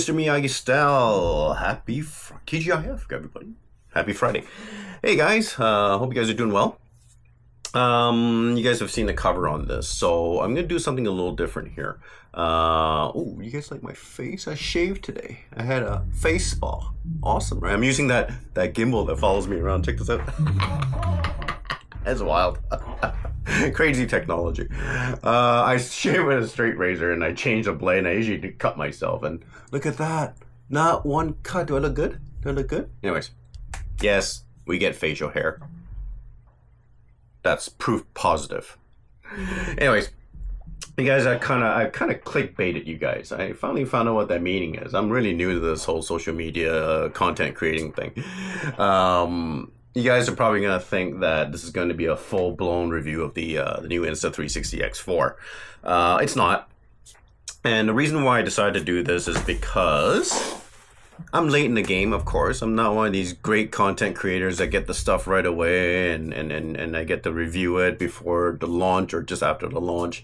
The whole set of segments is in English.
Mr. MiyagiStyle. Happy TGIF, everybody. Happy Friday. Hey guys, hope you guys are doing well. You guys have seen the cover on this, so I'm gonna do something a little different here. Oh, you guys like my face? I shaved today. I had a face spa. Awesome, right? I'm using that gimbal that follows me around. Check this out. That's wild. Crazy technology. I shave with a straight razor and I change the blade and I usually cut myself. And look at that. Not one cut. Do I look good? Do I look good? Anyways, yes, we get facial hair. That's proof positive. Anyways, you guys, I kind of clickbaited you guys. I finally found out what that meaning is. I'm really new to this whole social media content creating thing. You guys are probably going to think that this is going to be a full-blown review of the new Insta360 X4. It's not. And the reason why I decided to do this is because I'm late in the game, of course. I'm not one of these great content creators that get the stuff right away and I get to review it before the launch or just after the launch.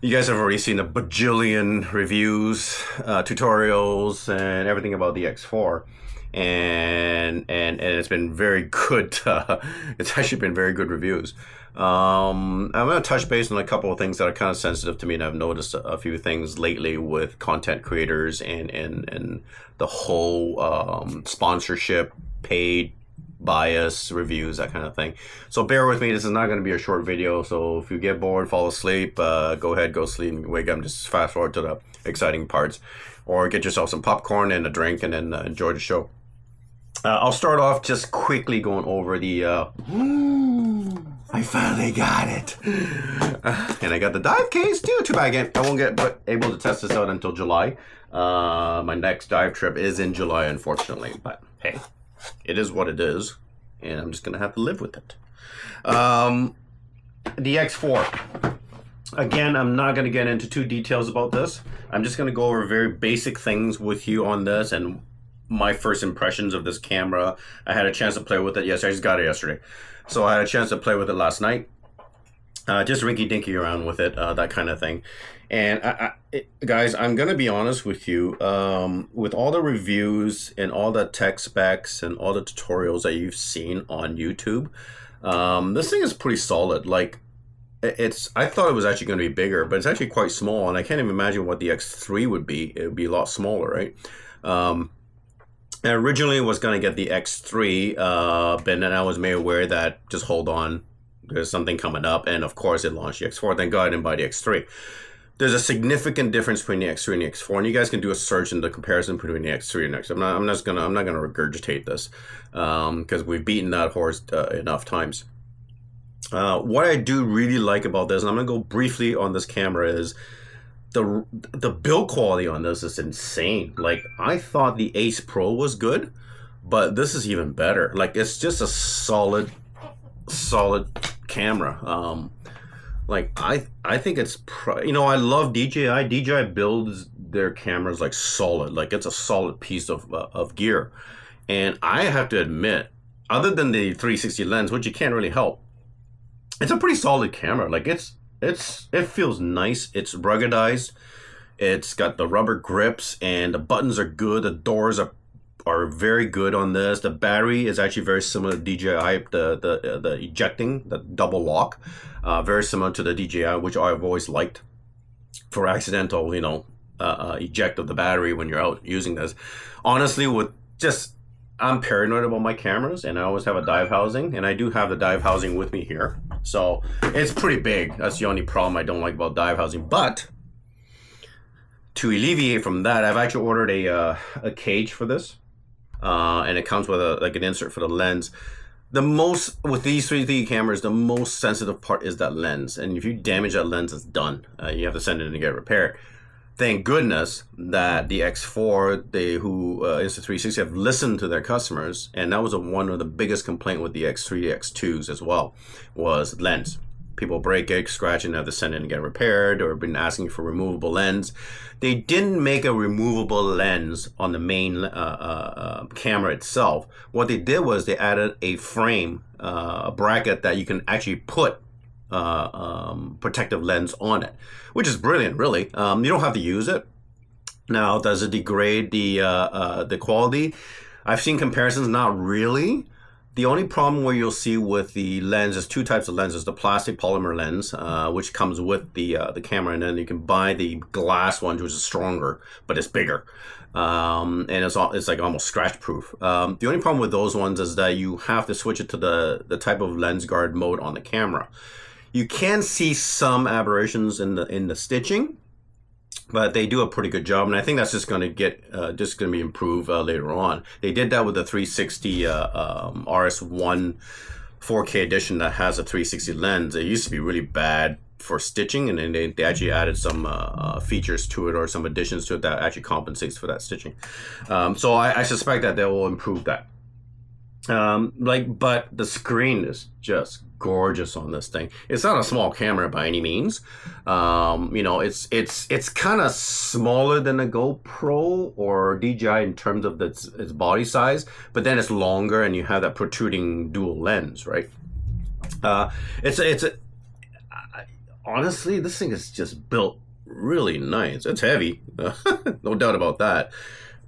You guys have already seen a bajillion reviews, tutorials, and everything about the X4. And it's been very good. It's actually been very good reviews. I'm going to touch base on a couple of things that are kind of sensitive to me, and I've noticed a few things lately with content creators and the whole sponsorship, paid, bias, reviews, that kind of thing. So bear with me. This is not going to be a short video. So if you get bored, fall asleep, go ahead, go sleep, wake up, just fast forward to the exciting parts, or get yourself some popcorn and a drink, and then enjoy the show. I'll start off just quickly going over the I finally got it. And I got the dive case too. Too bad I won't get able to test this out until July. My next dive trip is in July, unfortunately. But hey, it is what it is. And I'm just going to have to live with it. The X4. Again, I'm not going to get into too details about this. I'm just going to go over very basic things with you on this and my first impressions of this camera. I had a chance to play with it. Yes, I just got it yesterday. So I had a chance to play with it last night. Just rinky-dinky around with it, that kind of thing. And guys, I'm going to be honest with you. With all the reviews and all the tech specs and all the tutorials that you've seen on YouTube, this thing is pretty solid. Like, I thought it was actually going to be bigger, but it's actually quite small. And I can't even imagine what the X3 would be. It would be a lot smaller, right? I originally was going to get the X3, but then I was made aware that just hold on, there's something coming up. And of course, it launched the X4. Thank God I didn't buy the X3. There's a significant difference between the X3 and the X4, and you guys can do a search in the comparison between the X3 and the X4. I'm not gonna regurgitate this because we've beaten that horse enough times. What I do really like about this, and I'm gonna go briefly on this camera, is the build quality on this is insane. Like, I thought the Ace Pro was good, but this is even better. Like, it's just a solid camera. Like, I think it's I love DJI. DJI builds their cameras like solid. Like, it's a solid piece of gear. And I have to admit, other than the 360 lens, which you can't really help, it's a pretty solid camera. Like, it feels nice. It's ruggedized. It's got the rubber grips and the buttons are good. The doors are very good on this. The battery is actually very similar to DJI. The ejecting, the double lock, very similar to the DJI, which I've always liked for accidental, eject of the battery when you're out using this. Honestly, I'm paranoid about my cameras, and I always have a dive housing, and I do have the dive housing with me here. So it's pretty big. That's the only problem I don't like about dive housing. But to alleviate from that, I've actually ordered a cage for this, and it comes with an insert for the lens. With these 3D cameras, the most sensitive part is that lens, and if you damage that lens, it's done. You have to send it in to get repaired. Thank goodness that the X4, Insta360 have listened to their customers, and that was one of the biggest complaint with the X3, X2s as well, was lens. People break it, scratch it, and have to send it and get repaired, or been asking for removable lens. They didn't make a removable lens on the main camera itself. What they did was they added a frame, a bracket that you can actually put protective lens on it, which is brilliant, really. You don't have to use it. Now, does it degrade the quality? I've seen comparisons, not really. The only problem where you'll see with the lens is two types of lenses: the plastic polymer lens, which comes with the camera, and then you can buy the glass one, which is stronger but it's bigger, and it's like almost scratch proof. The only problem with those ones is that you have to switch it to the type of lens guard mode on the camera. You can see some aberrations in the stitching, but they do a pretty good job, and I think that's just going to be improved later on. They did that with the 360 RS1 4K edition that has a 360 lens. It used to be really bad for stitching, and then they actually added some features to it, or some additions to it, that actually compensates for that stitching. So I suspect that they will improve that. But the screen is just gorgeous on this thing. It's not a small camera by any means. It's kind of smaller than a GoPro or DJI in terms of its body size, but then it's longer, and you have that protruding dual lens, right? Honestly, this thing is just built really nice. It's heavy, no doubt about that.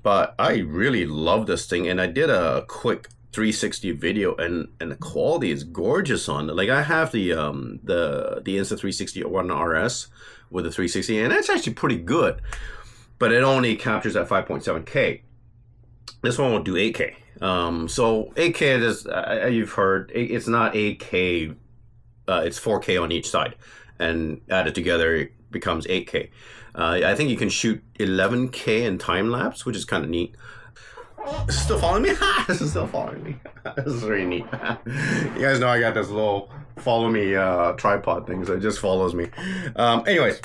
But I really love this thing, and I did a quick 360 video, and the quality is gorgeous on it. Like, I have the Insta360 One RS with the 360, and it's actually pretty good, but it only captures at 5.7K. This one will do 8K. So 8K is, you've heard, it's not 8K, it's 4K on each side, and added together it becomes 8K. I think you can shoot 11K in time lapse, which is kind of neat. This is still following me? This is still following me. This is really neat. You guys know I got this little follow me tripod thing, so it just follows me. Anyways,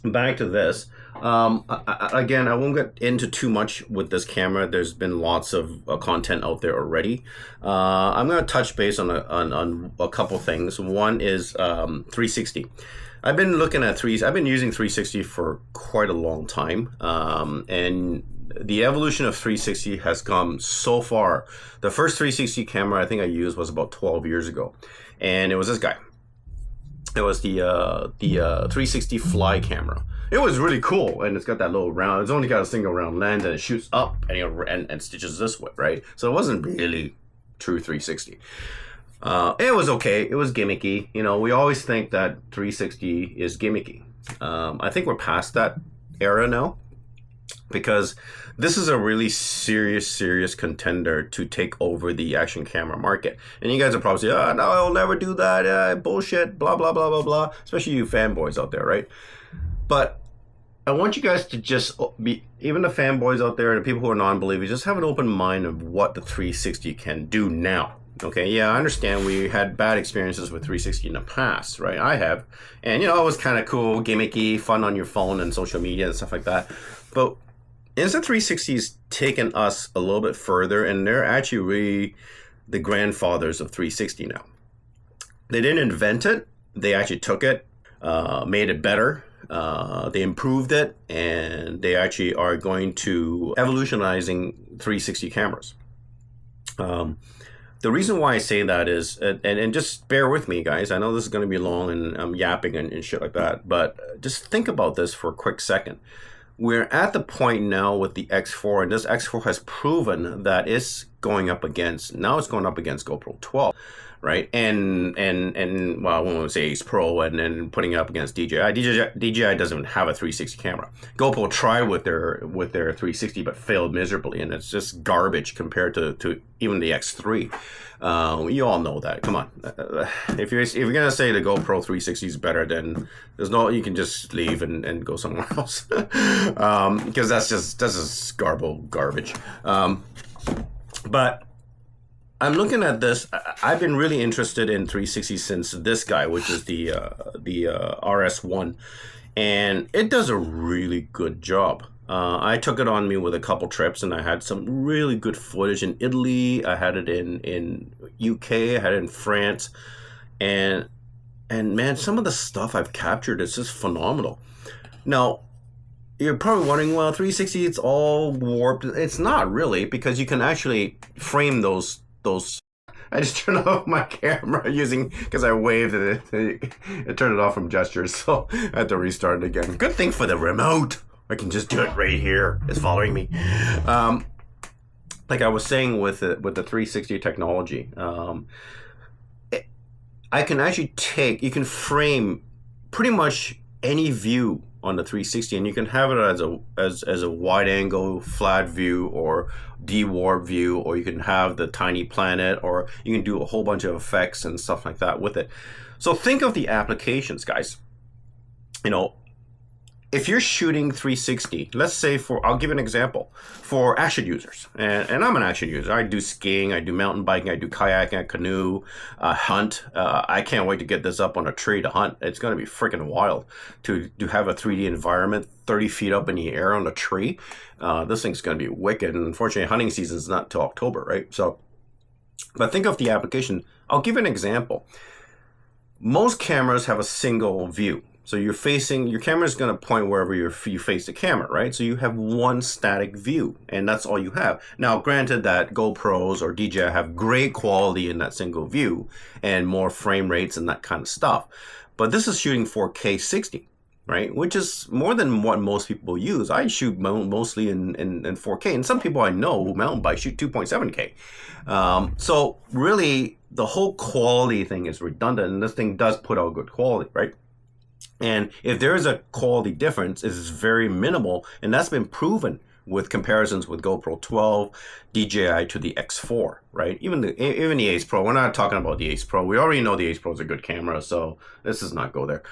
back to this. Again, I won't get into too much with this camera. There's been lots of content out there already. I'm going to touch base on a couple things. One is 360. I've been using 360 for quite a long time, and the evolution of 360 has come so far. The first 360 camera I think I used was about 12 years ago, and it was this guy. It was the 360 Fly camera. It was really cool, and it's got that little round. It's only got a single round lens, and it shoots up and stitches this way, right? So it wasn't really true 360. It was okay. It was gimmicky. We always think that 360 is gimmicky. I think we're past that era now, because this is a really serious contender to take over the action camera market. And you guys are probably saying, no, I'll never do that. Bullshit, blah, blah, blah, blah, blah. Especially you fanboys out there, right? But I want you guys to just be, even the fanboys out there, the people who are non-believers, just have an open mind of what the 360 can do now. Okay, yeah, I understand we had bad experiences with 360 in the past, right? I have. And, it was kind of cool, gimmicky, fun on your phone and social media and stuff like that. But Insta360's taken us a little bit further, and they're actually really the grandfathers of 360 now. They didn't invent it. They actually took it, made it better. They improved it, and they actually are going to evolutionizing 360 cameras. The reason why I say that is, and just bear with me, guys. I know this is going to be long, and I'm yapping and shit like that, but just think about this for a quick second. We're at the point now with the X4, and this X4 has proven that it's going up against GoPro 12, right? And well, I won't say Ace Pro, and then putting it up against DJI. DJI doesn't even have a 360 camera. GoPro tried with their 360, but failed miserably, and it's just garbage compared to even the X3. You all know that. Come on, if you're gonna say the GoPro 360 is better, then you can just leave and go somewhere else, because that's just garbage. But I'm looking at this. I've been really interested in 360 since this guy, which is the RS1, and it does a really good job. I took it on me with a couple trips, and I had some really good footage in Italy. I had it in UK. I had it in France, and man, some of the stuff I've captured is just phenomenal. Now, you're probably wondering, well, 360, it's all warped. It's not really, because you can actually frame those. I just turned off my camera because I waved it. It turned it off from gestures, so I had to restart it again. Good thing for the remote. I can just do it right here. It's following me. Like I was saying with the 360 technology, I can actually you can frame pretty much any view on the 360, and you can have it as a wide angle flat view or de-warp view, or you can have the tiny planet, or you can do a whole bunch of effects and stuff like that with it. So think of the applications, guys. You know, if you're shooting 360, let's say I'll give an example for action users, and I'm an action user. I do skiing, I do mountain biking, I do kayaking, I canoe, hunt. I can't wait to get this up on a tree to hunt. It's going to be freaking wild to have a 3D environment 30 feet up in the air on a tree. This thing's going to be wicked, and unfortunately hunting season is not till October, right? So, but think of the application. I'll give an example. Most cameras have a single view. So your camera is going to point wherever you face the camera, right? So you have one static view, and that's all you have. Now, granted that GoPros or DJI have great quality in that single view and more frame rates and that kind of stuff. But this is shooting 4K 60, right? Which is more than what most people use. I shoot mostly in 4K, and some people I know who mountain bike shoot 2.7K. So really, the whole quality thing is redundant, and this thing does put out good quality, right? And if there is a quality difference, it is very minimal, and that's been proven with comparisons with GoPro 12, DJI to the X4, right? Even the Ace Pro. We're not talking about the Ace Pro. We already know the Ace Pro is a good camera, so this does not go there.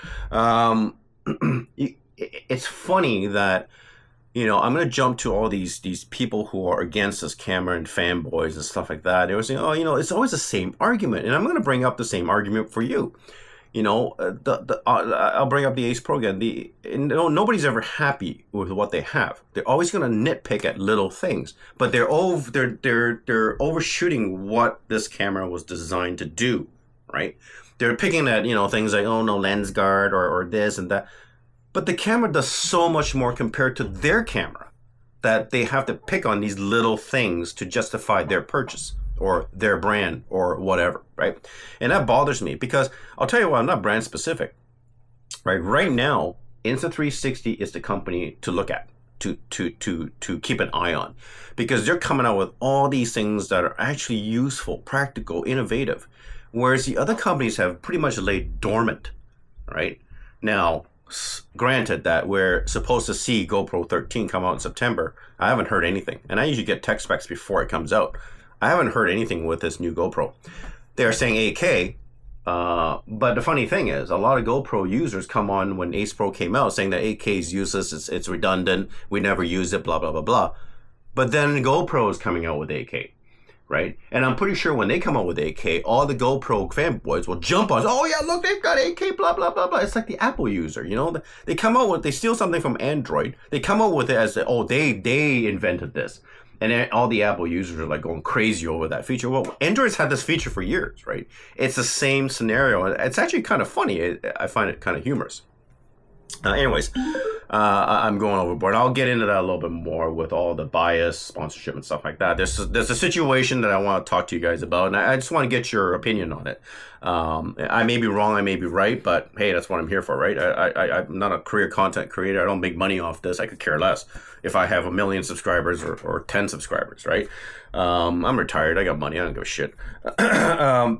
It's funny that, you know, I'm going to jump to all these people who are against this camera and fanboys and stuff like that. They were saying, oh, you know, it's always the same argument, and I'm going to bring up the same argument for you. You know, I'll bring up the Ace Pro again. Nobody's ever happy with what they have. They're always going to nitpick at little things, but they're overshooting what this camera was designed to do, right? They're picking at, you know, things like, oh no, lens guard or this and that, but the camera does so much more compared to their camera that they have to pick on these little things to justify their purchase or their brand or whatever, right? And that bothers me because I'll tell you what, I'm not brand specific, right? Right now, Insta360 is the company to look at, to keep an eye on, because they're coming out with all these things that are actually useful, practical, innovative, whereas the other companies have pretty much laid dormant, right? Now, granted that we're supposed to see GoPro 13 come out in September, I haven't heard anything, and I usually get tech specs before it comes out. I haven't heard anything with this new GoPro. They're saying 8K, but the funny thing is, a lot of GoPro users come on when Ace Pro came out saying that 8K is useless, it's redundant, we never use it, blah, blah, blah, blah. But then GoPro is coming out with 8K, right? And I'm pretty sure when they come out with 8K, all the GoPro fanboys will jump on, oh yeah, look, they've got 8K, blah, blah, blah, blah. It's like the Apple user, you know? They come out with, they steal something from Android, they come out with it as, oh, they invented this. And then all the Apple users are like going crazy over that feature. Well, Android's had this feature for years, right? It's the same scenario. It's actually kind of funny. I find it kind of humorous. Anyways, I'm going overboard. I'll get into that a little bit more with all the bias, sponsorship, and stuff like that. There's a situation that I want to talk to you guys about, and I just want to get your opinion on it. I may be wrong, I may be right, but hey, that's what I'm here for, right? I'm not a career content creator. I don't make money off this. I could care less if I have 1 million subscribers or 10 subscribers, right? I'm retired. I got money. I don't give a shit. I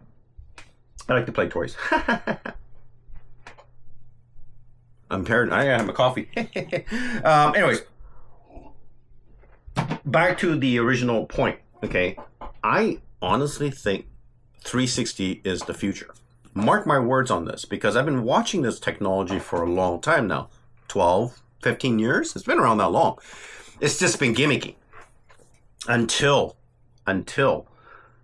like to play toys. I'm tired. I have a coffee. Anyways, back to the original point. Okay, I honestly think 360 is the future. Mark my words on this, because I've been watching this technology for a long time now. 12, 15 years? It's been around that long. It's just been gimmicky until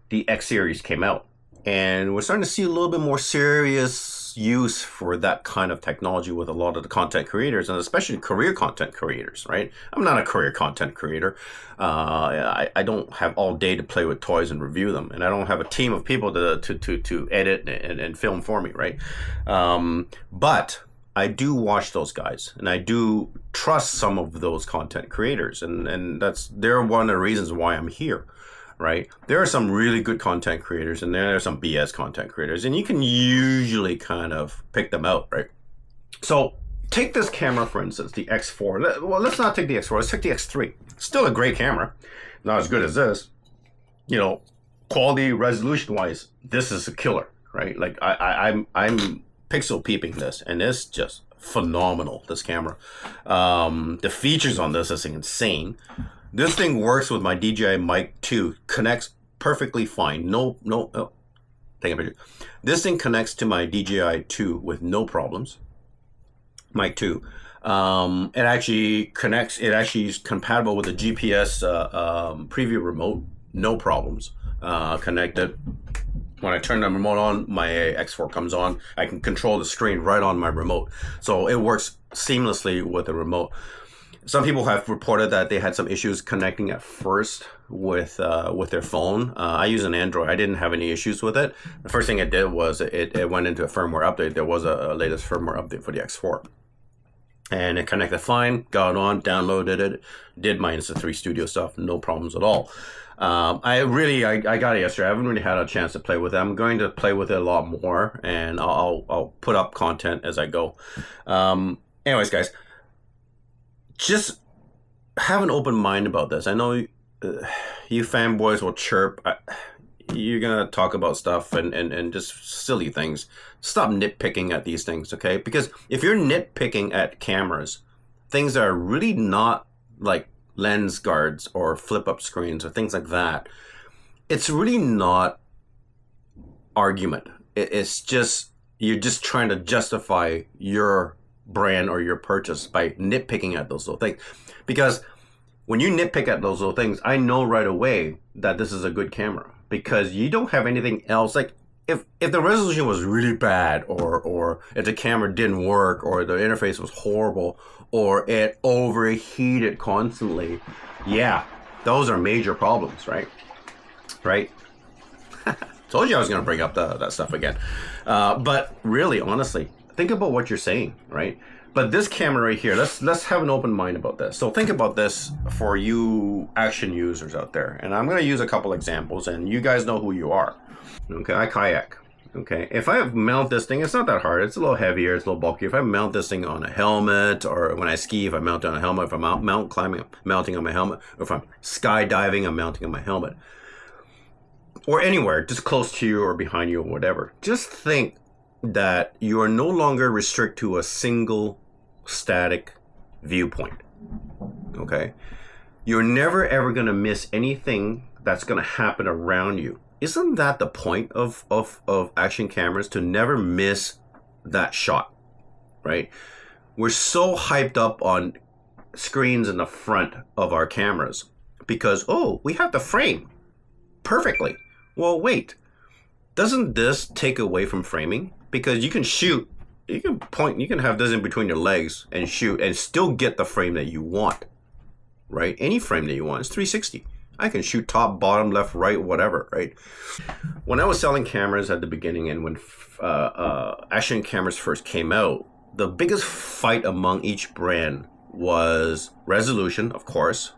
the X series came out. And we're starting to see a little bit more serious use for that kind of technology with a lot of the content creators, and especially career content creators, right? I'm not a career content creator. I don't have all day to play with toys and review them, and I don't have a team of people to edit and film for me, right? But I do watch those guys, and I do trust some of those content creators, and they're one of the reasons why I'm here. Right? There are some really good content creators, and there are some BS content creators, and you can usually kind of pick them out, right? So take this camera, for instance, the X4. Well, let's not take the X4. Let's take the X3. Still a great camera. Not as good as this. You know, quality, resolution-wise, this is a killer, right? Like, I'm pixel peeping this, and it's just phenomenal, this camera. The features on this is insane. This thing works with my DJI Mic 2. Connects perfectly fine. Take a picture. This thing connects to my DJI 2 with no problems. Mic 2. It actually connects. It actually is compatible with the GPS preview remote. No problems. Connected. When I turn the remote on, my X4 comes on. I can control the screen right on my remote. So it works seamlessly with the remote. Some people have reported that they had some issues connecting at first with their phone. I use an Android. I didn't have any issues with it. The first thing it did was it went into a firmware update. There was a latest firmware update for the X4. And it connected fine, got it on, downloaded it, did my Insta360 Studio stuff, no problems at all. I got it yesterday. I haven't really had a chance to play with it. I'm going to play with it a lot more, and I'll put up content as I go. Anyways, guys, just have an open mind about this. I know you fanboys will chirp. You're gonna talk about stuff and just silly things. Stop nitpicking at these things, okay? Because if you're nitpicking at cameras, things that are really not like lens guards or flip up screens or things like that, it's really not argument. It's just, you're just trying to justify your brand or your purchase by nitpicking at those little things. Because when you nitpick at those little things, I know right away that this is a good camera, because you don't have anything else. Like if the resolution was really bad, or if the camera didn't work, or the interface was horrible, or it overheated constantly, yeah, those are major problems, right? Told you I was going to bring up that stuff again. But really, honestly, think about what you're saying, right? But this camera right here, let's have an open mind about this. So think about this for you action users out there. And I'm going to use a couple examples, and you guys know who you are. Okay, I kayak. Okay, if I mount this thing, it's not that hard. It's a little heavier, it's a little bulkier. If I mount this thing on a helmet, or when I ski, if I mount it on a helmet, if I'm mountain climbing, I'm mounting on my helmet, or if I'm skydiving, I'm mounting on my helmet. Or anywhere, just close to you or behind you or whatever. Just think that you are no longer restricted to a single static viewpoint. Okay? You're never ever going to miss anything that's going to happen around you. Isn't that the point of action cameras? To never miss that shot, right? We're so hyped up on screens in the front of our cameras because, oh, we have the frame perfectly. Well, wait, doesn't this take away from framing? Because you can shoot, you can point, you can have this in between your legs and shoot and still get the frame that you want, right? Any frame that you want. It's 360. I can shoot top, bottom, left, right, whatever, right? When I was selling cameras at the beginning, and when action cameras first came out, the biggest fight among each brand was resolution, of course.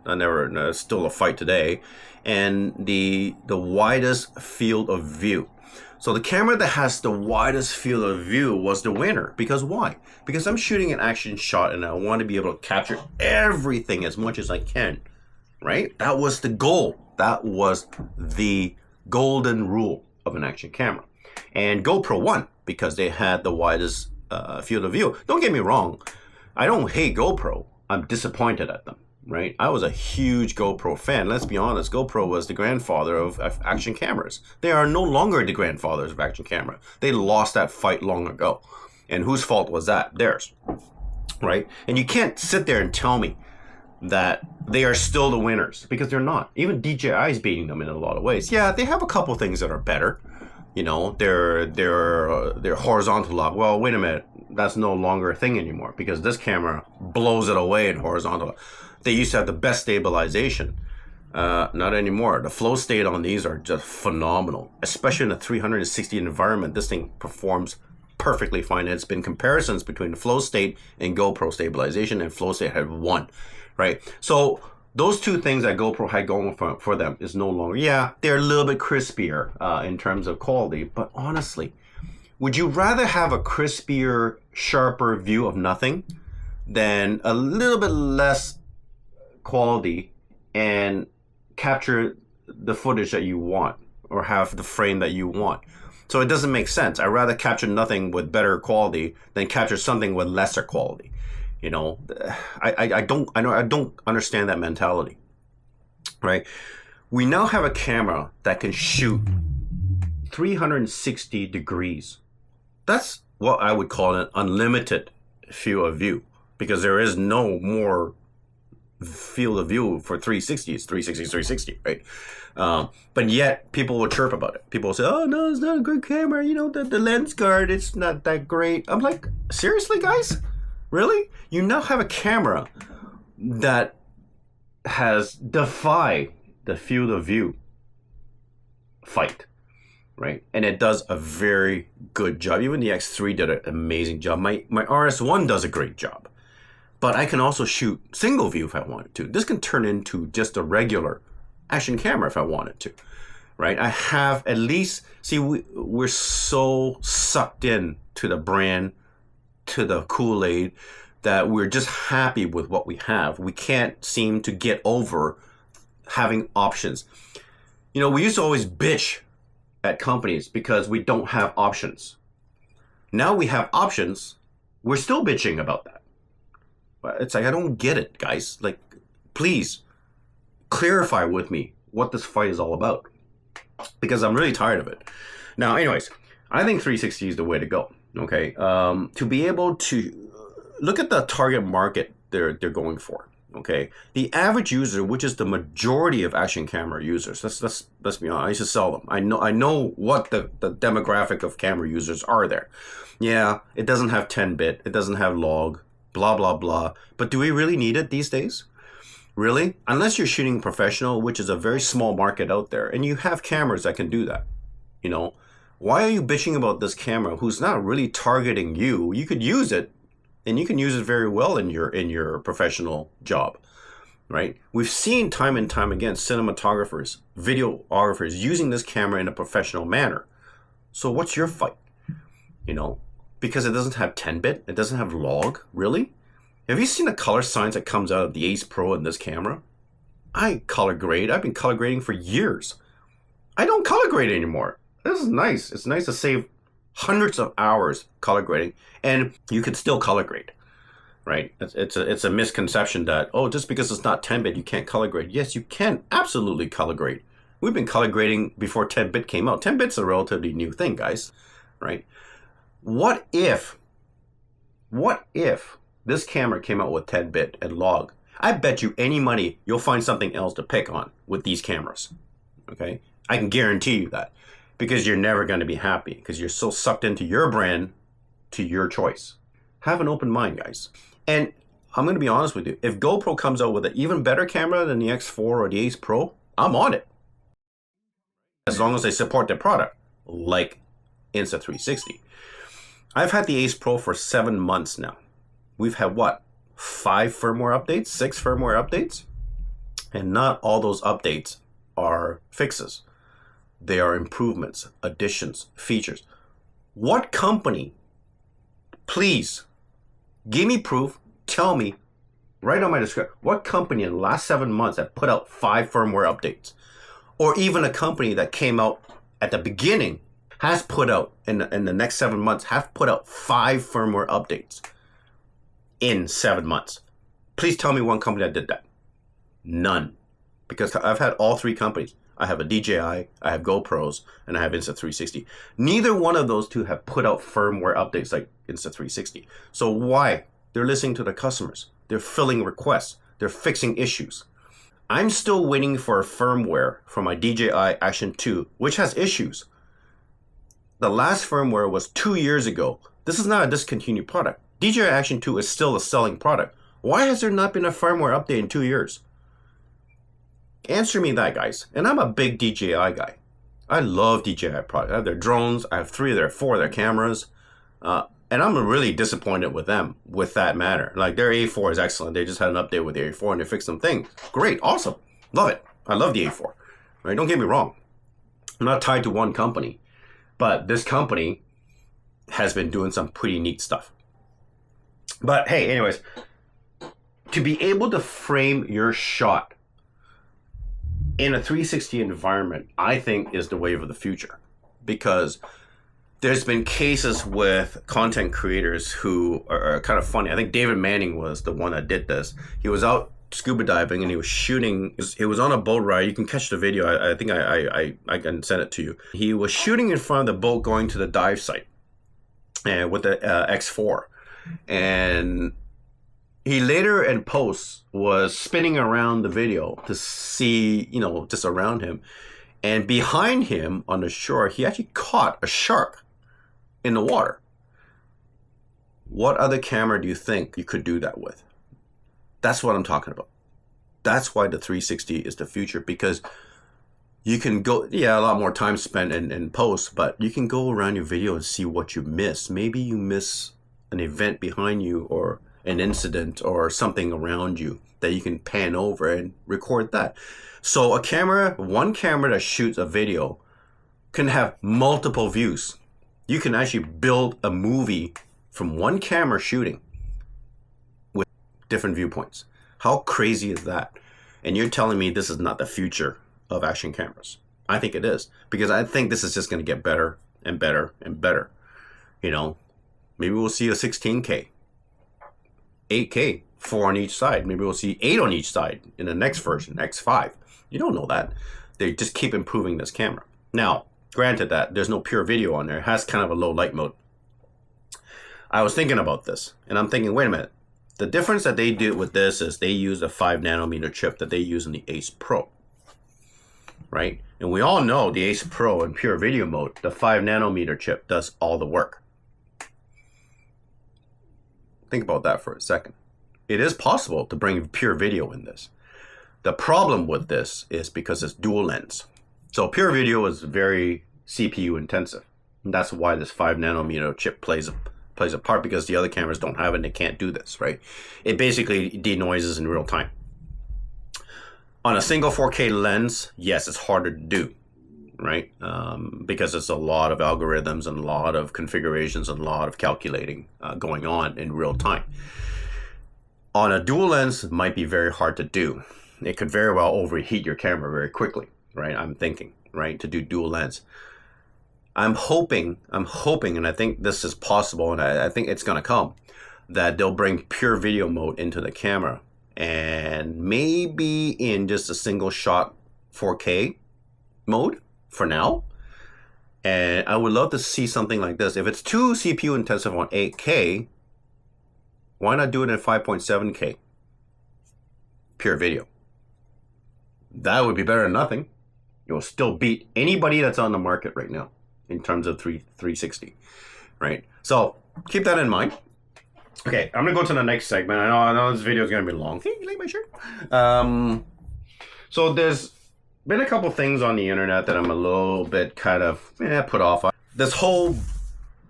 Still a fight today, and the widest field of view. So the camera that has the widest field of view was the winner. Because why? Because I'm shooting an action shot and I want to be able to capture everything as much as I can. Right? That was the goal. That was the golden rule of an action camera. And GoPro won because they had the widest field of view. Don't get me wrong. I don't hate GoPro. I'm disappointed at them. Right? I was a huge GoPro fan. Let's be honest. GoPro was the grandfather of action cameras. They are no longer the grandfathers of action camera. They lost that fight long ago. And whose fault was that? Theirs. Right? And you can't sit there and tell me that they are still the winners, because they're not. Even DJI is beating them in a lot of ways. Yeah, they have a couple things that are better. You know, their horizontal lock. Well, wait a minute, that's no longer a thing anymore because this camera blows it away in horizontal. They used to have the best stabilization. Not anymore. The flow state on these are just phenomenal, especially in a 360 environment. This thing performs perfectly fine. It's been comparisons between the flow state and GoPro stabilization, and flow state had won. Right? So those two things that GoPro had going for them is no longer. Yeah, they're a little bit crispier in terms of quality. But honestly, would you rather have a crispier, sharper view of nothing than a little bit less quality and capture the footage that you want or have the frame that you want. So it doesn't make sense. I'd rather capture nothing with better quality than capture something with lesser quality. You know, I don't understand that mentality, right? We now have a camera that can shoot 360 degrees. That's what I would call an unlimited field of view, because there is no more field of view for 360. It's 360, 360, right? But yet people will chirp about it. People will say, oh no, it's not a good camera. You know, the lens guard, it's not that great. I'm like, seriously, guys? Really? You now have a camera that has defied the field of view fight, right? And it does a very good job. Even the X3 did an amazing job. My RS1 does a great job. But I can also shoot single view if I wanted to. This can turn into just a regular action camera if I wanted to, right? I have at least, see, we're so sucked in to the brand, to the Kool-Aid, that we're just happy with what we have. We can't seem to get over having options. You know, we used to always bitch at companies because we don't have options. Now we have options. We're still bitching about that. It's like, I don't get it, guys. Like, please clarify with me what this fight is all about, because I'm really tired of it. Now, anyways, I think 360 is the way to go. Okay, to be able to look at the target market they're going for. Okay, the average user, which is the majority of action camera users. Let's be honest. I used to sell them. I know what the demographic of camera users are there. Yeah, it doesn't have 10-bit. It doesn't have log. Blah blah blah. But do we really need it these days? Really? Unless you're shooting professional, which is a very small market out there, and you have cameras that can do that. You know, why are you bitching about this camera who's not really targeting you? You could use it, and you can use it very well in your professional job, right? We've seen time and time again cinematographers, videographers using this camera in a professional manner. So what's your fight? You know, because it doesn't have 10-bit, it doesn't have log, really? Have you seen the color science that comes out of the Ace Pro in this camera? I color grade. I've been color grading for years. I don't color grade anymore. This is nice. It's nice to save hundreds of hours color grading, and you can still color grade, right? It's a misconception that, oh, just because it's not 10-bit, you can't color grade. Yes, you can absolutely color grade. We've been color grading before 10-bit came out. 10-bit's a relatively new thing, guys, right? What if this camera came out with 10-bit and log? I bet you any money you'll find something else to pick on with these cameras, okay? I can guarantee you that, because you're never going to be happy because you're so sucked into your brand, to your choice. Have an open mind, guys. And I'm going to be honest with you. If GoPro comes out with an even better camera than the X4 or the Ace Pro, I'm on it. As long as they support their product, like Insta360. I've had the Ace Pro for 7 months now. We've had, what, 5 firmware updates, 6 firmware updates? And not all those updates are fixes. They are improvements, additions, features. What company, please, give me proof, tell me, right on my description, what company in the last 7 months have put out 5 firmware updates? Or even a company that came out at the beginning has put out, in the next 7 months, have put out 5 firmware updates in 7 months. Please tell me one company that did that. None. Because I've had all 3 companies. I have a DJI, I have GoPros, and I have Insta360. Neither one of those 2 have put out firmware updates like Insta360. So why? They're listening to the customers. They're filling requests. They're fixing issues. I'm still waiting for a firmware for my DJI Action 2, which has issues. The last firmware was 2 years ago. This is not a discontinued product. DJI Action 2 is still a selling product. Why has there not been a firmware update in 2 years? Answer me that, guys. And I'm a big DJI guy. I love DJI products. I have their drones. I have 3 of their 4 of their cameras. And I'm really disappointed with them with that matter. Like, their A4 is excellent. They just had an update with the A4 and they fixed some things. Great. Awesome. Love it. I love the A4. Right? Don't get me wrong. I'm not tied to one company. But this company has been doing some pretty neat stuff. But hey, anyways, to be able to frame your shot in a 360 environment, I think is the wave of the future, because there's been cases with content creators who are kind of funny. I think David Manning was the one that did this. He was out scuba diving and he was shooting. He was on a boat ride. You can catch the video. I think I can send it to you. He was shooting in front of the boat going to the dive site, and with the X4, and he later in post was spinning around the video to see, you know, just around him. And behind him on the shore, he actually caught a shark in the water. What other camera do you think you could do that with? That's what I'm talking about. That's why the 360 is the future, because you can go, yeah, a lot more time spent in post, but you can go around your video and see what you miss. Maybe you miss an event behind you, or an incident, or something around you that you can pan over and record that. So a camera, one camera that shoots a video can have multiple views. You can actually build a movie from one camera shooting with different viewpoints. How crazy is that? And you're telling me this is not the future of action cameras? I think it is, because I think this is just going to get better and better and better. You know, maybe we'll see a 16K, 8K, 4 on each side. Maybe we'll see 8 on each side in the next version, X5. You don't know that. They just keep improving this camera. Now, granted that there's no pure video on there. It has kind of a low light mode. I was thinking about this, and I'm thinking, wait a minute. The difference that they did with this is they use a 5 nanometer chip that they use in the Ace Pro, right? And we all know the Ace Pro in pure video mode, the 5 nanometer chip does all the work. Think about that for a second. It is possible to bring pure video in this. The problem with this is because it's dual lens. So pure video is very CPU intensive. And that's why this 5 nanometer chip plays a part, because the other cameras don't have it and they can't do this, right? It basically denoises in real time. On a single 4K lens, yes, it's harder to do, right? Because it's a lot of algorithms and a lot of configurations and a lot of calculating going on in real time. On a dual lens, it might be very hard to do. It could very well overheat your camera very quickly, right? I'm thinking, right, to do dual lens. I'm hoping, and I think this is possible, and I think it's going to come, that they'll bring pure video mode into the camera, and maybe in just a single shot 4K mode for now. And I would love to see something like this. If it's too CPU intensive on 8K, why not do it in 5.7K pure video? That would be better than nothing. It will still beat anybody that's on the market right now in terms of 360, right? So keep that in mind. Okay, I'm gonna go to the next segment. I know this video is gonna be long. Hey, you like my shirt? So there's been a couple things on the internet that I'm a little bit kind of put off on. This whole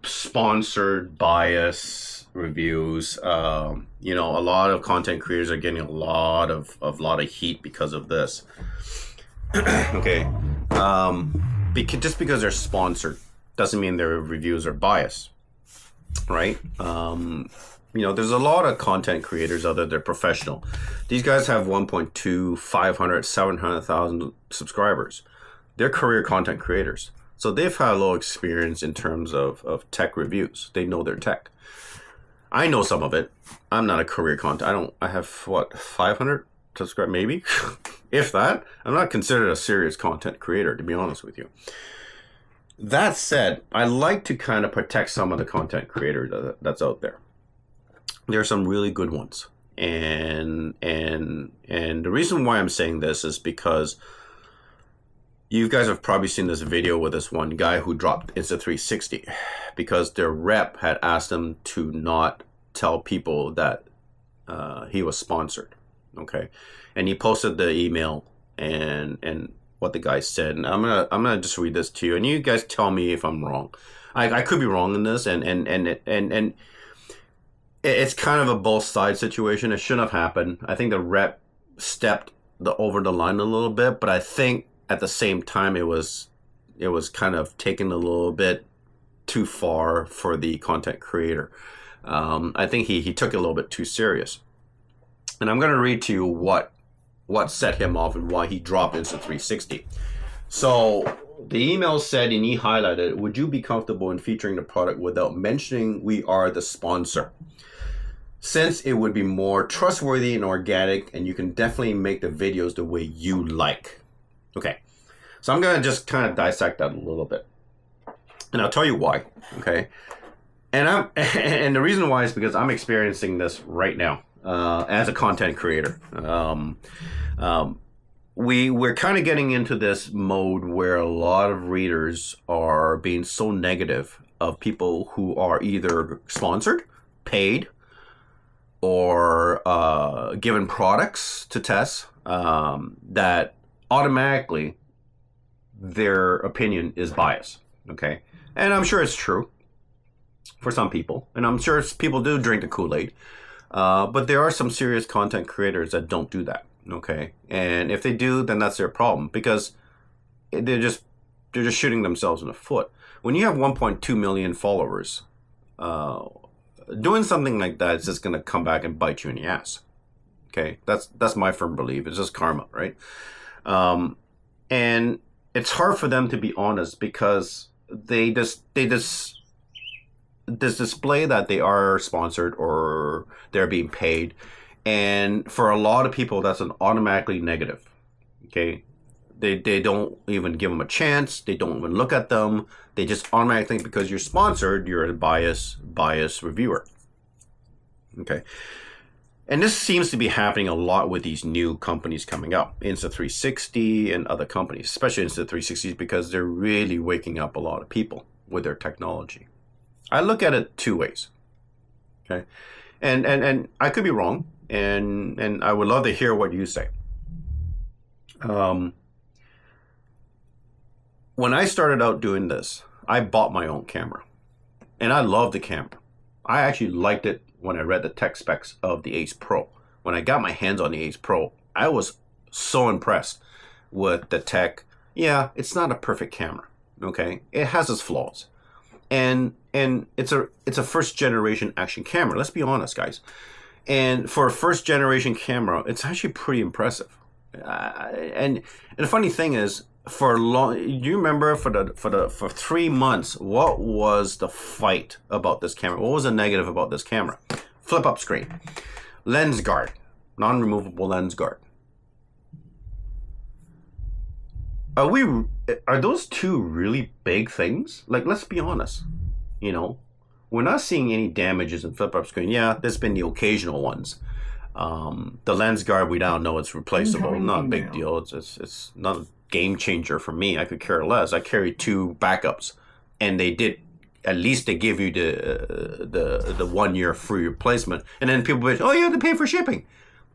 sponsored bias reviews. You know, a lot of content creators are getting a lot of heat because of this. Okay, just because they're sponsored doesn't mean their reviews are biased, right? You know, there's a lot of content creators out there, they're professional. These guys have 1.2, 500, 700,000 subscribers. They're career content creators. So they've had a little experience in terms of tech reviews. They know their tech. I know some of it. I'm not a career content. I have, what, 500 subscribers, maybe? If that. I'm not considered a serious content creator, to be honest with you. That said, I like to kind of protect some of the content creators that's out there. There are some really good ones. And the reason why I'm saying this is because you guys have probably seen this video with this one guy who dropped Insta360 because their rep had asked him to not tell people that he was sponsored. Okay, and he posted the email and what the guy said, and I'm gonna just read this to you, and you guys tell me if I'm wrong. I could be wrong in this, and it's kind of a both side situation. It shouldn't have happened. I think the rep stepped over the line a little bit, but I think at the same time it was kind of taken a little bit too far for the content creator. I think he took it a little bit too serious. And I'm going to read to you what set him off and why he dropped Insta360. So the email said, and he highlighted, would you be comfortable in featuring the product without mentioning we are the sponsor? Since it would be more trustworthy and organic, and you can definitely make the videos the way you like. Okay, so I'm going to just kind of dissect that a little bit. And I'll tell you why, okay? And the reason why is because I'm experiencing this right now as a content creator. We're kind of getting into this mode where a lot of readers are being so negative of people who are either sponsored, paid, or given products to test, that automatically their opinion is biased. Okay, and I'm sure it's true for some people, and I'm sure people do drink the Kool-Aid, but there are some serious content creators that don't do that. Okay, and if they do, then that's their problem, because they're just shooting themselves in the foot. When you have 1.2 million followers, doing something like that is just going to come back and bite you in the ass. Okay, that's my firm belief. It's just karma, right? And it's hard for them to be honest, because they display that they are sponsored or they're being paid, and for a lot of people that's an automatically negative. Okay, they don't even give them a chance. They don't even look at them. They just automatically think because you're sponsored, you're a biased reviewer. Okay, and this seems to be happening a lot with these new companies coming up, Insta360 and other companies, especially Insta360, because they're really waking up a lot of people with their technology. I look at it two ways. Okay, and I could be wrong, and I would love to hear what you say. When I started out doing this, I bought my own camera, and I love the camera. I actually liked it when I read the tech specs of the Ace Pro. When I got my hands on the Ace Pro, I was so impressed with the tech. Yeah, it's not a perfect camera. Okay, it has its flaws, and it's a first generation action camera. Let's be honest, guys. And for a first generation camera, it's actually pretty impressive. And the funny thing is, for long, you remember for 3 months, what was the fight about this camera? What was the negative about this camera? Flip up screen, lens guard, non-removable lens guard. Are those two really big things? Like, let's be honest. You know, we're not seeing any damages in flip up screen. Yeah, there's been the occasional ones. The lens guard, we now know it's replaceable. Not a big deal. It's not a game changer for me. I could care less. I carry 2 backups, and they give you the 1 year free replacement. And then people say, oh, you have to pay for shipping.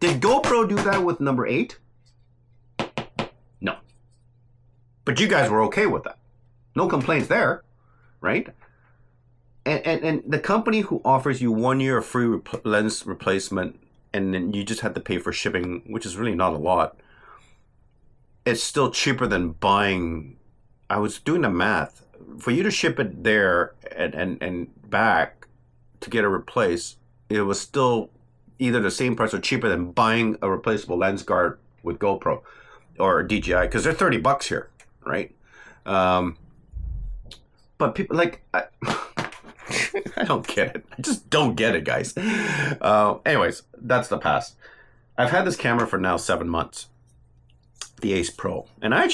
Did GoPro do that with number 8? No. But you guys were okay with that. No complaints there, right? And the company who offers you 1 year of free lens replacement, and then you just have to pay for shipping, which is really not a lot, it's still cheaper than buying. I was doing the math. For you to ship it there and back to get it replaced, it was still either the same price or cheaper than buying a replaceable lens guard with GoPro or DJI, because they're $30 here, right? But people like... I don't get it. I just don't get it, guys. Anyways, that's the past. I've had this camera for now 7 months, the Ace Pro, and I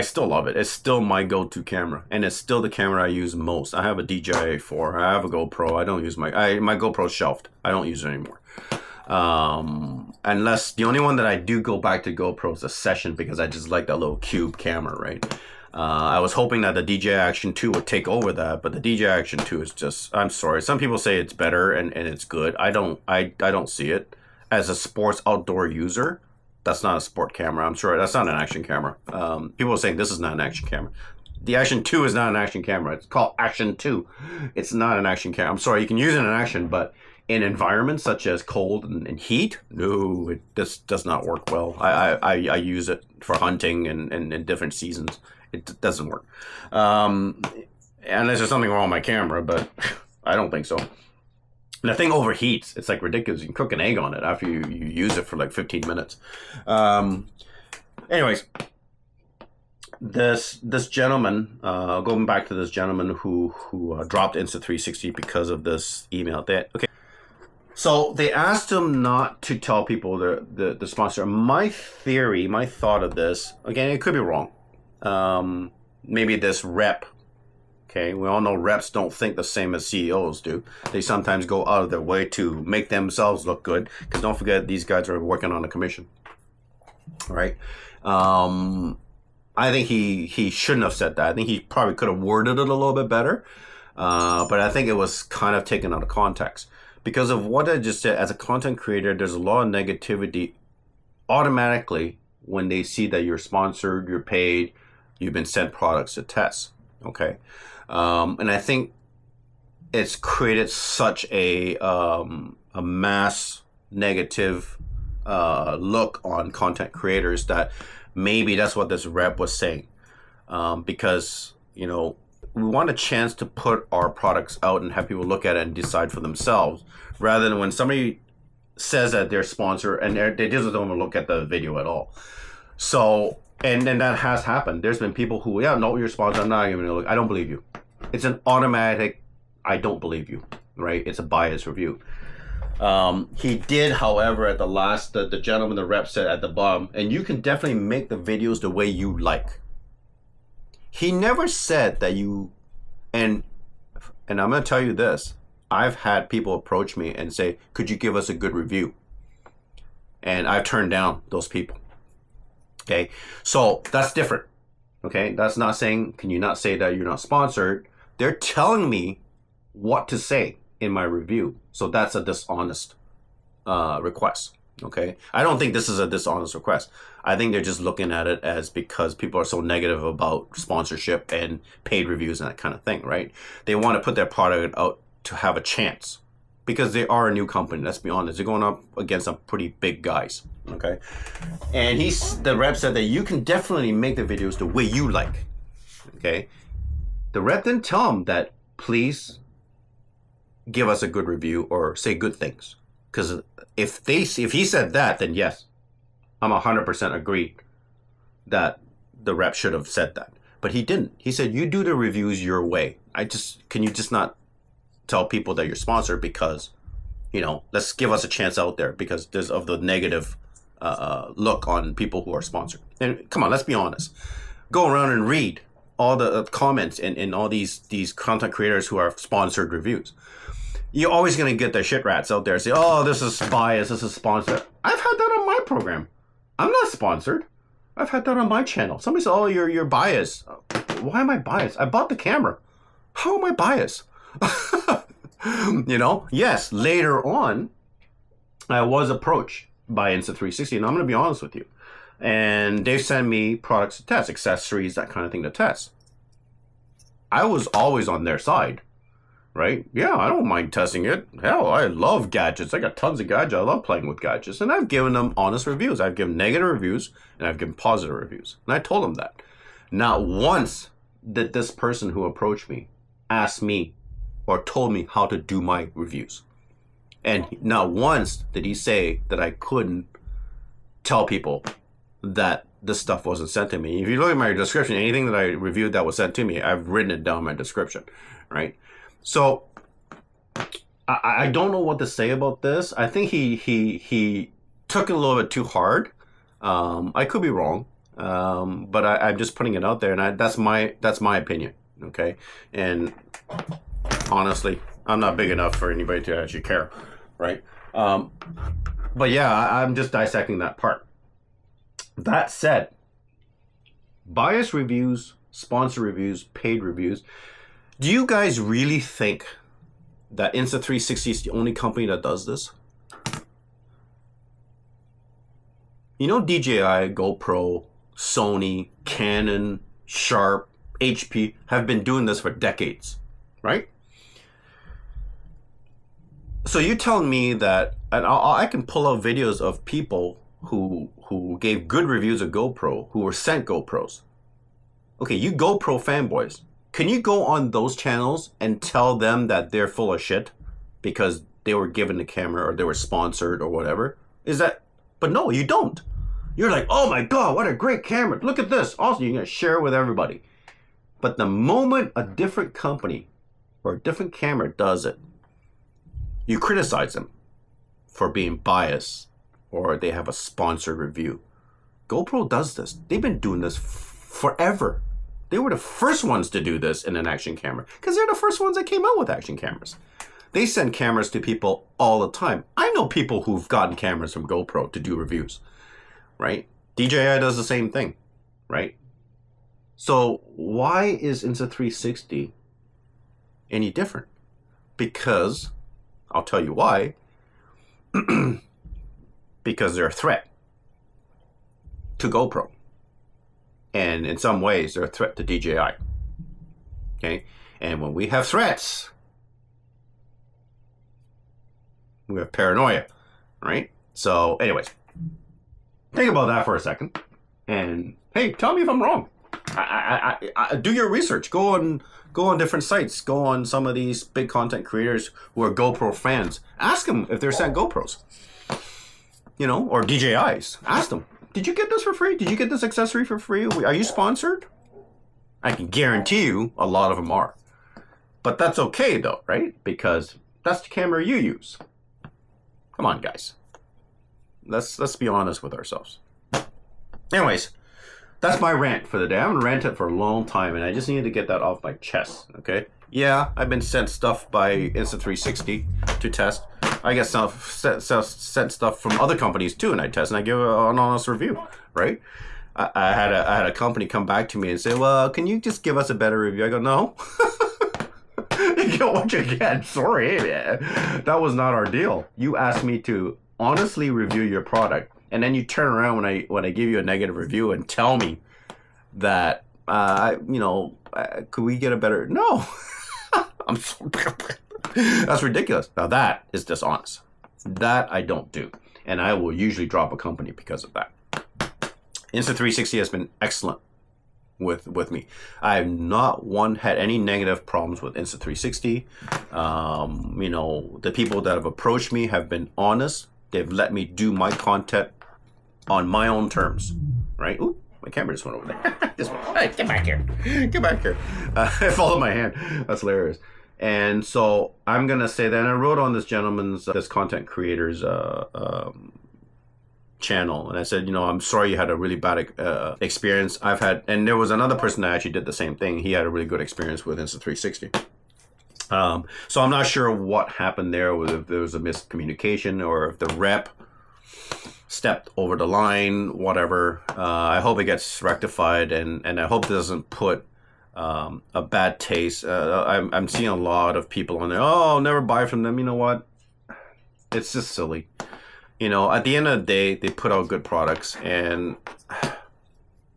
still love it. It's still my go-to camera, and it's still the camera I use most. I have a DJI 4. I have a GoPro. I don't use my GoPro's shelved. I don't use it anymore. Unless the only one that I do go back to GoPro is a Session, because I just like that little cube camera, right? I was hoping that the DJI Action 2 would take over that, but the DJI Action 2 is just, I'm sorry. Some people say it's better and it's good. I don't see it. As a sports outdoor user, that's not a sport camera. I'm sure that's not an action camera. People are saying this is not an action camera. The Action 2 is not an action camera. It's called Action 2. It's not an action camera. I'm sorry, you can use it in action, but in environments such as cold and heat, no, it just does not work well. I use it for hunting and in different seasons. It doesn't work. Unless there's something wrong with my camera, but I don't think so. And the thing overheats. It's like ridiculous. You can cook an egg on it after you use it for like 15 minutes. Anyways, this gentleman, going back to this gentleman who dropped Insta360 because of this email. Okay. So they asked him not to tell people the sponsor. My theory, my thought of this, again, it could be wrong. Maybe this rep. Okay, we all know reps don't think the same as CEOs do. They sometimes go out of their way to make themselves look good. Because don't forget, these guys are working on a commission. Right? I think he shouldn't have said that. I think he probably could have worded it a little bit better. But I think it was kind of taken out of context. Because of what I just said, as a content creator, there's a lot of negativity automatically when they see that you're sponsored, you're paid, you've been sent products to test. Okay? And I think it's created such a mass negative look on content creators that maybe that's what this rep was saying. Because, you know, we want a chance to put our products out and have people look at it and decide for themselves, rather than when somebody says that they're sponsored and they just don't even look at the video at all. So, and that has happened. There's been people who, yeah, no, you're sponsored. I'm not even gonna look. I don't believe you. It's an automatic, I don't believe you, right? It's a biased review. He did, however, at the last, the gentleman, the rep said at the bottom, and you can definitely make the videos the way you like. He never said that you, and I'm going to tell you this, I've had people approach me and say, could you give us a good review? And I've turned down those people. Okay, so that's different. Okay, that's not saying, can you not say that you're not sponsored? They're telling me what to say in my review. So that's a dishonest request. Okay, I don't think this is a dishonest request. I think they're just looking at it as because people are so negative about sponsorship and paid reviews and that kind of thing, right? They want to put their product out to have a chance because they are a new company. Let's be honest, they're going up against some pretty big guys. Okay, and the rep said that you can definitely make the videos the way you like. Okay, the rep didn't tell him that please give us a good review or say good things, because if he said that, then yes, I'm 100% agreed that the rep should have said that. But he didn't. He said, you do the reviews your way. Can you just not tell people that you're sponsored because, you know, let's give us a chance out there because there's of the negative look on people who are sponsored. And come on, let's be honest. Go around and read all the comments in all these content creators who are sponsored reviews. You're always going to get the shit rats out there say, oh, this is biased, this is sponsored. I've had that on my program. I'm not sponsored. I've had that on my channel. Somebody said, oh, you're biased. Why am I biased? I bought the camera. How am I biased? You know, yes, later on, I was approached by Insta360, and I'm going to be honest with you. And they sent me products to test, accessories, that kind of thing to test. I was always on their side. Right? Yeah, I don't mind testing it. Hell, I love gadgets. I got tons of gadgets. I love playing with gadgets. And I've given them honest reviews. I've given negative reviews and I've given positive reviews. And I told them that. Not once did this person who approached me ask me or told me how to do my reviews. And not once did he say that I couldn't tell people that this stuff wasn't sent to me. If you look at my description, anything that I reviewed that was sent to me, I've written it down in my description, right? So I don't know what to say about this. I think he took it a little bit too hard. I could be wrong, but I'm just putting it out there, and that's my opinion. Okay, and honestly, I'm not big enough for anybody to actually care, right? But yeah, I'm just dissecting that part. That said, bias reviews, sponsor reviews, paid reviews. Do you guys really think that Insta360 is the only company that does this? You know, DJI, GoPro, Sony, Canon, Sharp, HP have been doing this for decades, right? So you're telling me that, and I can pull out videos of people who gave good reviews of GoPro, who were sent GoPros. Okay, you GoPro fanboys. Can you go on those channels and tell them that they're full of shit because they were given the camera or they were sponsored or whatever. But no, you don't. You're like, oh my God, what a great camera. Look at this. Also, you're going to share with everybody. But the moment a different company or a different camera does it, you criticize them for being biased or they have a sponsored review. GoPro does this. They've been doing this forever. They were the first ones to do this in an action camera because they're the first ones that came out with action cameras. They send cameras to people all the time. I know people who've gotten cameras from GoPro to do reviews, right? DJI does the same thing, right? So why is Insta360 any different? Because, I'll tell you why, because they're a threat to GoPro. And in some ways, they're a threat to DJI. Okay? And when we have threats, we have paranoia, right? So anyways, think about that for a second. And hey, tell me if I'm wrong. I do your research. Go on different sites. Go on some of these big content creators who are GoPro fans. Ask them if they're sent GoPros. You know, or DJIs. Ask them, did you get this for free? Did you get this accessory for free? Are you sponsored? I can guarantee you a lot of them are. But that's okay though, right? Because that's the camera you use. Come on, guys. Let's be honest with ourselves. Anyways, that's my rant for the day. I haven't ranted for a long time, and I just needed to get that off my chest, okay? Yeah, I've been sent stuff by Insta360 to test. I get sent stuff from other companies too, and I test, and I give an honest review, right? I had a company come back to me and say, well, can you just give us a better review? I go, no. You get what you get. Sorry, that was not our deal. You asked me to honestly review your product, and then you turn around when I give you a negative review and tell me that could we get a better? No, I'm so that's ridiculous. Now that is dishonest. That I don't do, and I will usually drop a company because of that. Insta360 has been excellent with me. I have not had any negative problems with Insta360. The people that have approached me have been honest. They've let me do my content on my own terms, right? Ooh, my camera just went over there. This one. Hey, get back here. Get back here. I followed my hand. That's hilarious. And so I'm going to say that, and I wrote on this gentleman's, this content creator's channel, and I said, I'm sorry you had a really bad experience. And there was another person that actually did the same thing. He had a really good experience with Insta360. So I'm not sure what happened there, if there was a miscommunication or if the rep stepped over the line, whatever. I hope it gets rectified, and I hope it doesn't put a bad taste. I'm seeing a lot of people on there, oh, I'll never buy from them. You know what? It's just silly. At the end of the day, they put out good products, and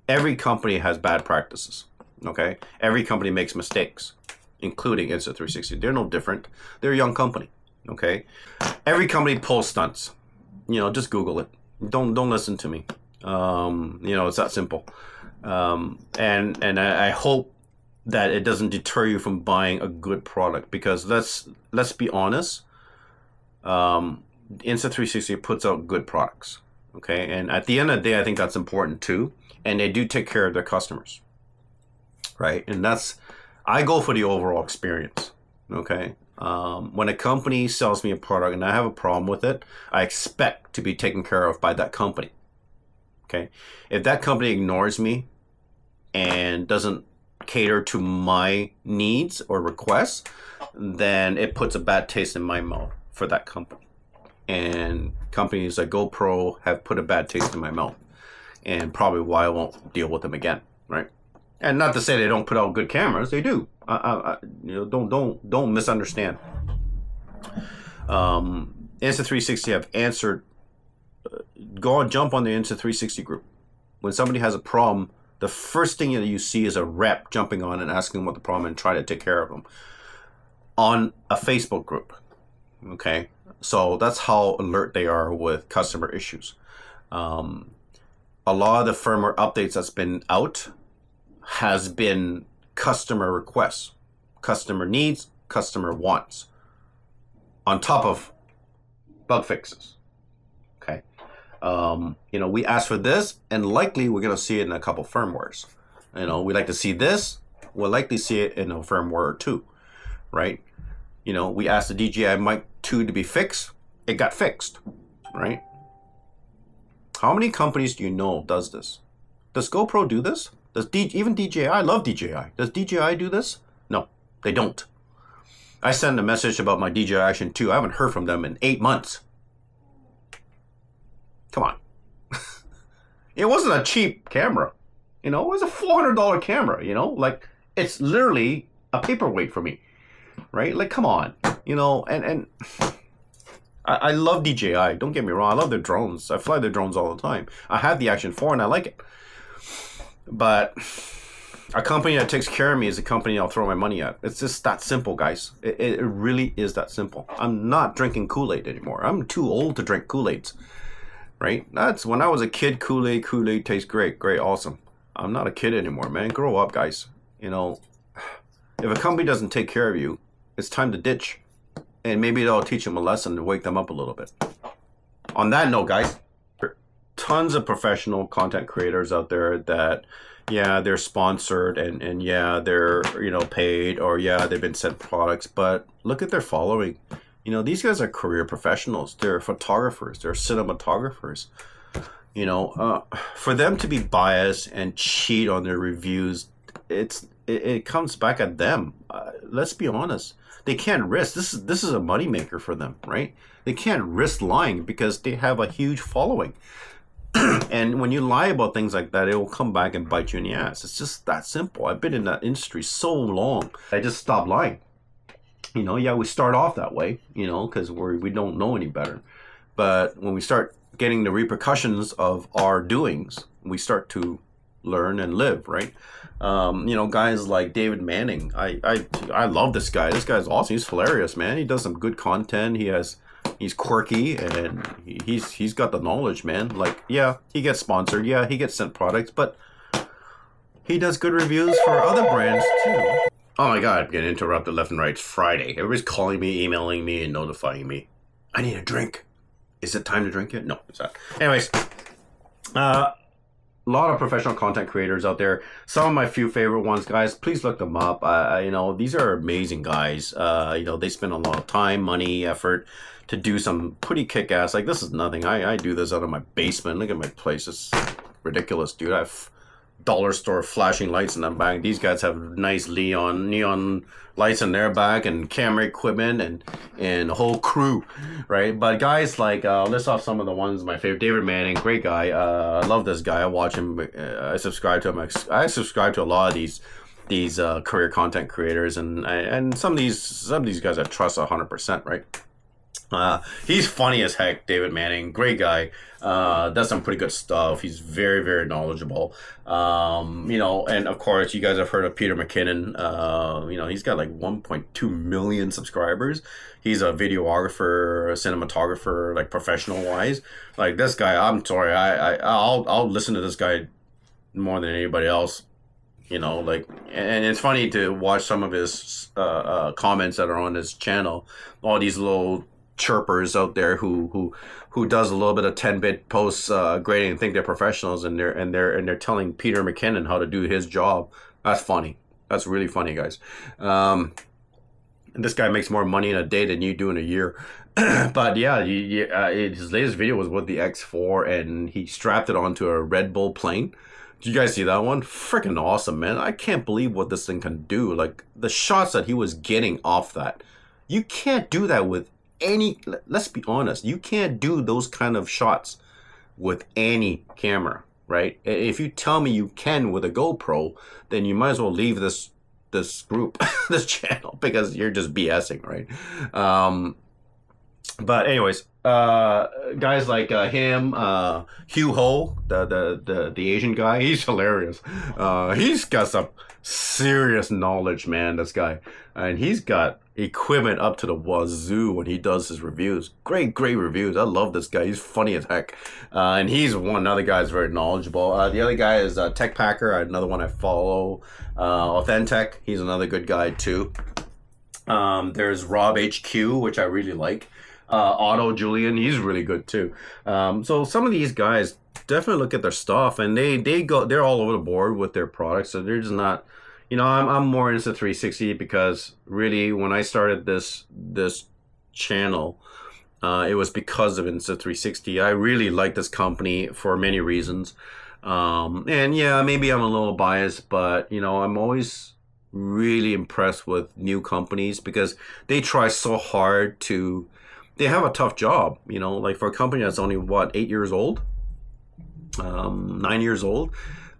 every company has bad practices, okay? Every company makes mistakes, including Insta360. They're no different. They're a young company, okay? Every company pulls stunts. Just Google it. Don't listen to me. It's that simple. And I hope that it doesn't deter you from buying a good product, because let's be honest. Insta360 puts out good products, okay? And at the end of the day, I think that's important too. And they do take care of their customers, right? And I go for the overall experience, okay? When a company sells me a product and I have a problem with it, I expect to be taken care of by that company, okay? If that company ignores me and doesn't cater to my needs or requests, then it puts a bad taste in my mouth for that company. And companies like GoPro have put a bad taste in my mouth, and probably why I won't deal with them again, right? And not to say they don't put out good cameras, they do. Don't misunderstand. Insta360 have answered. Jump on the Insta360 group. When somebody has a problem, the first thing that you see is a rep jumping on and asking what the problem and try to take care of them on a Facebook group. Okay. So that's how alert they are with customer issues. A lot of the firmware updates that's been out has been customer requests, customer needs, customer wants, on top of bug fixes. Okay. You know, we ask for this, and likely we're gonna see it in a couple firmwares. You know, we like to see this. We'll likely see it in a firmware or two, right? You know, we asked the DJI Mic 2 to be fixed. It got fixed, right? How many companies do you know does this? Does GoPro do this? Does even DJI? I love DJI. Does DJI do this? No, they don't. I sent a message about my DJI Action 2. I haven't heard from them in 8 months. Come on. It wasn't a cheap camera. You know, it was a $400 camera, you know? Like, it's literally a paperweight for me, right? Like, come on. You know, and I love DJI. Don't get me wrong. I love their drones. I fly their drones all the time. I have the Action 4 and I like it. But a company that takes care of me is a company I'll throw my money at. It's just that simple, guys. It really is that simple. I'm not drinking Kool-Aid anymore. I'm too old to drink Kool-Aids, right? That's when I was a kid. Kool-Aid tastes great. Great, awesome. I'm not a kid anymore, man. Grow up, guys. You know, if a company doesn't take care of you, it's time to ditch. And maybe that'll teach them a lesson and wake them up a little bit. On that note, guys, there are tons of professional content creators out there that, yeah, they're sponsored and yeah, they're, you know, paid, or yeah, they've been sent products, but look at their following. You know, these guys are career professionals. They're photographers. They're cinematographers. You know, for them to be biased and cheat on their reviews, it comes back at them. Let's be honest. They can't risk. This is a moneymaker for them, right? They can't risk lying because they have a huge following. And when you lie about things like that, it will come back and bite you in the ass. It's just that simple. I've been in that industry so long. I just stopped lying. You know, yeah, we start off that way, you know, because we don't know any better. But when we start getting the repercussions of our doings, we start to learn and live, right? You know, guys like David Manning. I love this guy. This guy's awesome. He's hilarious, man. He does some good content. He's quirky and he's got the knowledge, man. Like, yeah, he gets sponsored. Yeah, he gets sent products, but he does good reviews for other brands too. Oh my God, I'm getting interrupted left and right. It's Friday. Everybody's calling me, emailing me, and notifying me. I need a drink. Is it time to drink yet? No, it's not. Anyways, a lot of professional content creators out there. Some of my few favorite ones, guys, please look them up. You know, these are amazing guys. You know, they spend a lot of time, money, effort to do some pretty kick-ass. Like, this is nothing. I do this out of my basement. Look at my place. It's ridiculous, dude. I have dollar store flashing lights in the back. These guys have nice neon lights in their back and camera equipment and a whole crew, right? But guys like, list off some of the ones, my favorite. David Manning, great guy. I love this guy. I watch him. I subscribe to him. I subscribe to a lot of these career content creators, and some of these guys I trust 100%, right? He's funny as heck, David Manning. Great guy. Does some pretty good stuff. He's very, very knowledgeable. You know, and of course, you guys have heard of Peter McKinnon. You know, he's got like 1.2 million subscribers. He's a videographer, a cinematographer, like professional wise. Like this guy, I'm sorry, I'll listen to this guy more than anybody else. You know, like, and it's funny to watch some of his comments that are on his channel. All these little chirpers out there who does a little bit of 10-bit posts grading and think they're professionals, and they're telling Peter McKinnon how to do his job. That's funny. That's really funny, guys. This guy makes more money in a day than you do in a year. But yeah, his latest video was with the X4, and he strapped it onto a Red Bull plane. Did you guys see that one? Freaking awesome, man. I can't believe what this thing can do. Like, the shots that he was getting off that. You can't do that with any, let's be honest, you can't do those kind of shots with any camera, right? If you tell me you can with a GoPro, then you might as well leave this group, this channel, because you're just BSing, right? But anyways, guys like him, Hugh Ho, the Asian guy, he's hilarious. He's got some serious knowledge, man, this guy. And he's got equipment up to the wazoo when he does his reviews. Great reviews. I love this guy. He's funny as heck. And he's another guy is very knowledgeable. The other guy is Tech Packer, another one I follow. Authentic, he's another good guy too. There's Rob HQ, which I really like. Otto Julian, he's really good too. So some of these guys definitely look at their stuff, and they're all over the board with their products. So they're just not, I'm more into 360 because really when I started this channel, it was because of Insta360. I really like this company for many reasons. And yeah, maybe I'm a little biased, but I'm always really impressed with new companies because they try so hard they have a tough job, like for a company that's only 8 years old, 9 years old,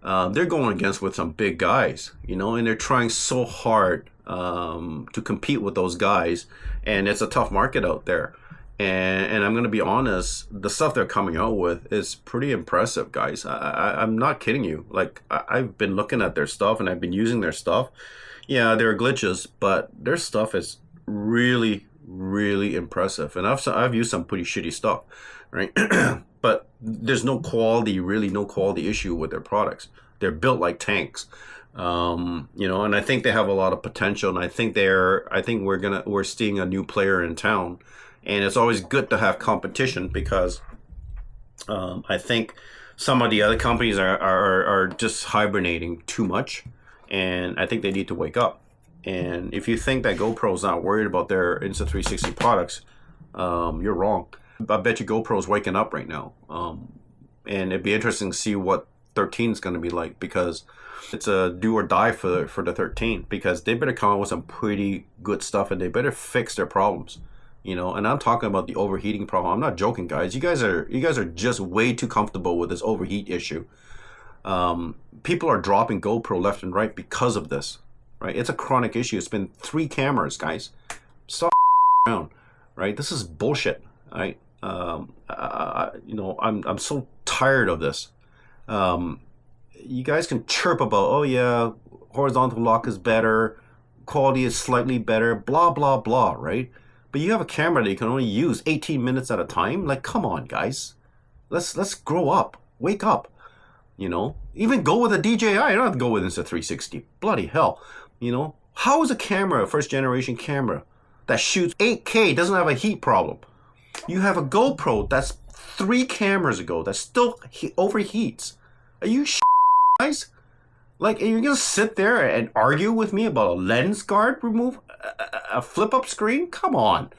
they're going against with some big guys, and they're trying so hard to compete with those guys, and it's a tough market out there. And I'm going to be honest, the stuff they're coming out with is pretty impressive, guys. I'm not kidding you. Like, I've been looking at their stuff and I've been using their stuff. Yeah, there are glitches, but their stuff is really, really impressive. And I've used some pretty shitty stuff, right? But there's no quality issue with their products. They're built like tanks. And I think they have a lot of potential, and I think we're seeing a new player in town. And it's always good to have competition because I think some of the other companies are just hibernating too much, and I think they need to wake up. And if you think that GoPro's not worried about their Insta360 products, you're wrong. I bet you GoPro's waking up right now. And it'd be interesting to see what 13 is going to be like, because it's a do or die for the 13, because they better come up with some pretty good stuff, and they better fix their problems. And I'm talking about the overheating problem. I'm not joking, guys. You guys are just way too comfortable with this overheat issue. People are dropping GoPro left and right because of this, right? It's a chronic issue. It's been 3 cameras, guys. Stop around, right? This is bullshit, right? I'm so tired of this. You guys can chirp about, oh yeah, horizontal lock is better, quality is slightly better, blah blah blah, right? But you have a camera that you can only use 18 minutes at a time. Like, come on, guys. Let's grow up. Wake up. Even go with a DJI. You don't have to go with Insta360. Bloody hell. How is a camera, a first generation camera that shoots 8K, doesn't have a heat problem? You have a GoPro that's 3 cameras ago that still overheats. Are you guys? Like, are you gonna sit there and argue with me about a lens guard remove, a flip-up screen? Come on.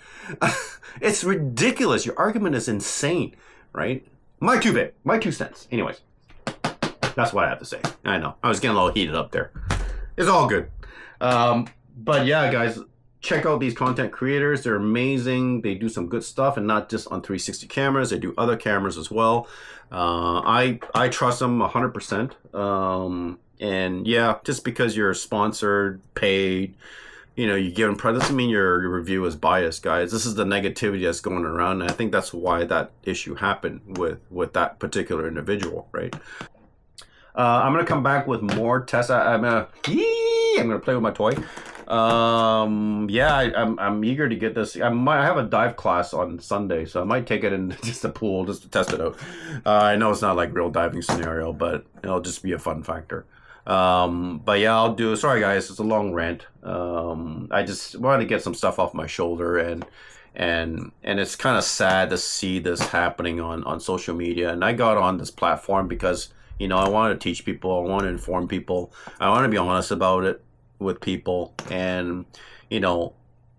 It's ridiculous. Your argument is insane, right? My 2 cents. Anyways, that's what I have to say. I know. I was getting a little heated up there. It's all good. But yeah, guys, check out these content creators. They're amazing. They do some good stuff, and not just on 360 cameras. They do other cameras as well. I trust them 100%. And yeah, just because you're sponsored, paid, you give them credit, doesn't mean your review is biased, guys. This is the negativity that's going around, and I think that's why that issue happened with that particular individual, right? I'm gonna come back with more tests. I'm gonna play with my toy. Yeah, I'm eager to get this. I have a dive class on Sunday, so I might take it in just the pool just to test it out. I know it's not like real diving scenario, but it'll just be a fun factor. But yeah, I'll do. Sorry, guys, it's a long rant. I just wanted to get some stuff off my shoulder, and it's kind of sad to see this happening on social media. And I got on this platform because I wanted to teach people, I want to inform people, I want to be honest about it with people, and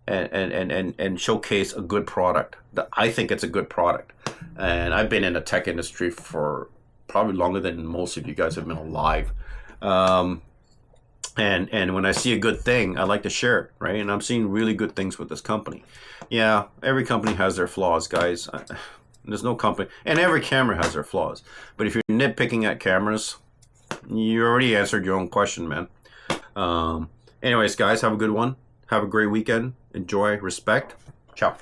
and showcase a good product. I think it's a good product, and I've been in the tech industry for probably longer than most of you guys have been alive. And when I see a good thing, I like to share it, right? And I'm seeing really good things with this company. Yeah, every company has their flaws, guys. There's no company, and every camera has their flaws. But if you're nitpicking at cameras, you already answered your own question, man. Anyways, guys, have a good one. Have a great weekend. Enjoy. Respect. Ciao.